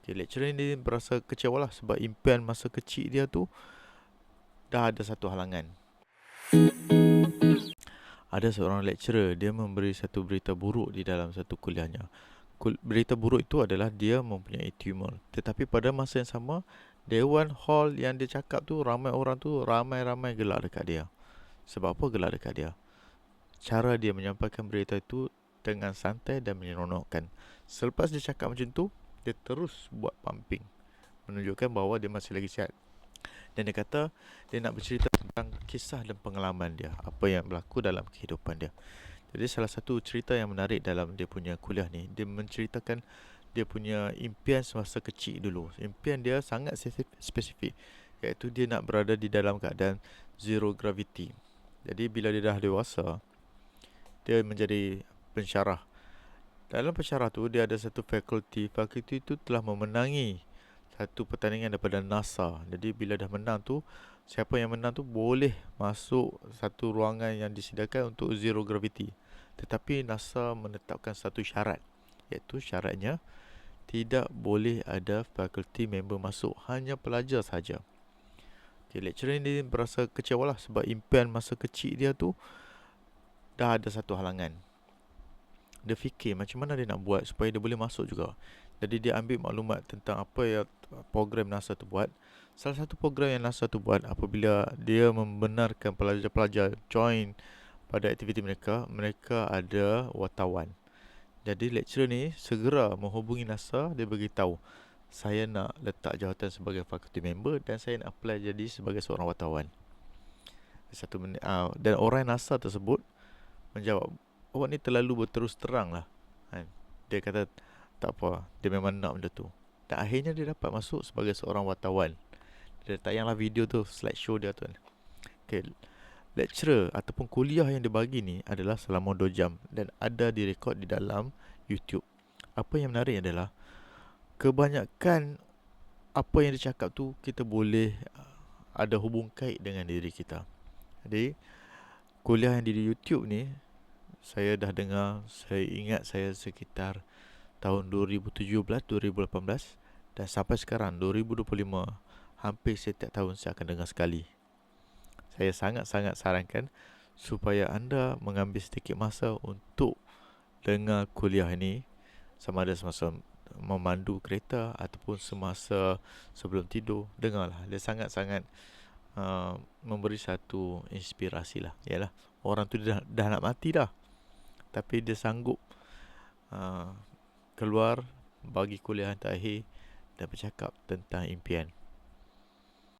Okay, lecturer ni berasa kecewa lah sebab impian masa kecil dia tu dah ada satu halangan. Ada seorang lecturer, dia memberi satu berita buruk di dalam satu kuliahnya. Berita buruk itu adalah dia mempunyai tumor. Tetapi pada masa yang sama, Dewan Hall yang dia cakap tu, ramai orang tu ramai-ramai gelak dekat dia. Sebab apa gelak dekat dia? Cara dia menyampaikan berita itu dengan santai dan menyeronokkan. Selepas dia cakap macam tu, dia terus buat pumping, menunjukkan bahawa dia masih lagi sihat. Dan dia kata dia nak bercerita tentang kisah dan pengalaman dia, apa yang berlaku dalam kehidupan dia. Jadi salah satu cerita yang menarik dalam dia punya kuliah ni, dia menceritakan dia punya impian semasa kecil dulu. Impian dia sangat spesifik, iaitu dia nak berada di dalam keadaan zero gravity. Jadi bila dia dah dewasa, dia menjadi pensyarah. Dalam pensyarah tu, dia ada satu fakulti. Fakulti itu telah memenangi satu pertandingan daripada NASA. Jadi bila dah menang tu, siapa yang menang tu boleh masuk satu ruangan yang disediakan untuk zero gravity. Tetapi NASA menetapkan satu syarat, iaitu syaratnya tidak boleh ada fakulti member masuk, hanya pelajar sahaja. Okay, lecturer ni berasa kecewa lah sebab impian masa kecil dia tu dah ada satu halangan. Dia fikir macam mana dia nak buat supaya dia boleh masuk juga. Jadi dia ambil maklumat tentang apa yang program NASA tu buat. Salah satu program yang NASA tu buat, apabila dia membenarkan pelajar-pelajar join pada aktiviti mereka, mereka ada wartawan. Jadi lecturer ni segera menghubungi NASA. Dia beritahu, saya nak letak jawatan sebagai fakulti member dan saya nak apply jadi sebagai seorang wartawan. Dan orang NASA tersebut menjawab, awak ni terlalu berterus terang lah. Dia kata tak apa, dia memang nak benda tu. Dan akhirnya dia dapat masuk sebagai seorang wartawan. Dia tayanglah video tu, slideshow dia tu. Okay, lecturer ataupun kuliah yang dia bagi ni adalah selama 2 jam dan ada direkod di dalam YouTube. Apa yang menarik adalah kebanyakan apa yang dia cakap tu kita boleh ada hubung kait dengan diri kita. Jadi kuliah yang di YouTube ni saya dah dengar, saya ingat saya sekitar tahun 2017, 2018 dan sampai sekarang 2025, hampir setiap tahun saya akan dengar sekali. Saya sangat-sangat sarankan supaya anda mengambil sedikit masa untuk dengar kuliah ini, sama ada semasa memandu kereta ataupun semasa sebelum tidur. Dengarlah, dia sangat-sangat memberi satu inspirasi lah. Yalah, orang tu dah nak mati dah, tapi dia sanggup keluar bagi kuliah terakhir dan bercakap tentang impian.